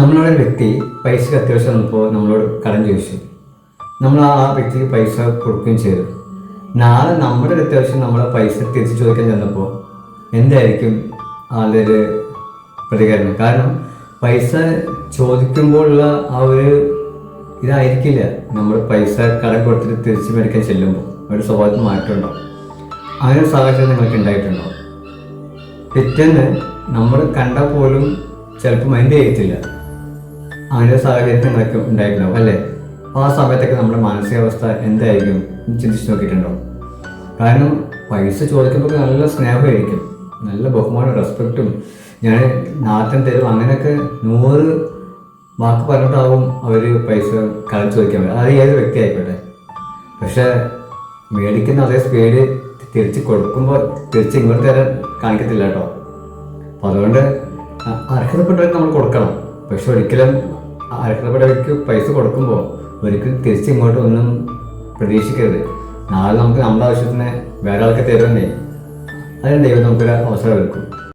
നമ്മളോടൊരു വ്യക്തി പൈസക്ക് അത്യാവശ്യം വന്നപ്പോൾ നമ്മളോട് കടം ചോദിച്ചു. നമ്മൾ ആ വ്യക്തിക്ക് പൈസ കൊടുക്കുകയും ചെയ്തു. നാളെ നമ്മുടെ ഒരു അത്യാവശ്യം നമ്മളെ പൈസ തിരിച്ച് ചോദിക്കാൻ ചെന്നപ്പോൾ എന്തായിരിക്കും ആളുടെ ഒരു പ്രതികരണം? കാരണം പൈസ ചോദിക്കുമ്പോഴുള്ള ആ ഒരു ഇതായിരിക്കില്ല നമ്മൾ പൈസ കടം കൊടുത്തിട്ട് തിരിച്ച് മേടിക്കാൻ ചെല്ലുമ്പോൾ ഒരു സ്വഭാവത്തിൽ മാറ്റമുണ്ടാവും. അങ്ങനെ ഒരു സാഹചര്യം നിങ്ങൾക്ക് ഉണ്ടായിട്ടുണ്ടോ? പിറ്റേന്ന് നമ്മൾ കണ്ടാൽ പോലും ചിലപ്പോൾ മൈൻഡ് ചെയ്യത്തില്ല. അങ്ങനെ ഒരു സാഹചര്യത്തിൽ നിങ്ങൾക്ക് ഉണ്ടായിട്ടുണ്ടാവും അല്ലേ? അപ്പോൾ ആ സമയത്തൊക്കെ നമ്മുടെ മാനസികാവസ്ഥ എന്തായിരിക്കും ചിന്തിച്ച് നോക്കിയിട്ടുണ്ടോ? കാരണം പൈസ ചോദിക്കുമ്പോൾ നല്ല സ്നേഹമായിരിക്കും, നല്ല ബഹുമാനം, റെസ്പെക്റ്റും, ഞാൻ നാട്ടിൽ തരും അങ്ങനെയൊക്കെ 100 വാക്ക് പറഞ്ഞിട്ടാവും അവർ പൈസ കടം ചോദിക്കാൻ പറ്റും. അത് ഏത് വ്യക്തി ആയിക്കോട്ടെ. പക്ഷേ മേടിക്കുന്ന അതേ സ്പീഡ് തിരിച്ച് കൊടുക്കുമ്പോൾ തിരിച്ച് ഇങ്ങോട്ട് തരാൻ കാണിക്കത്തില്ല കേട്ടോ. അപ്പോൾ അതുകൊണ്ട് അർഹതപ്പെട്ടവർക്ക് നമ്മൾ കൊടുക്കണം. പക്ഷെ ഒരിക്കലും അർഹതപ്പെട്ടവർക്ക് പൈസ കൊടുക്കുമ്പോൾ ഒരിക്കലും തിരിച്ച് ഇങ്ങോട്ട് ഒന്നും പ്രതീക്ഷിക്കരുത്. നാളെ നമുക്ക് നമ്മുടെ ആവശ്യത്തിന് വേറെ ആൾക്ക് തരുന്നേ, അതിന് ദൈവം നമുക്കൊരു അവസരം എടുക്കും.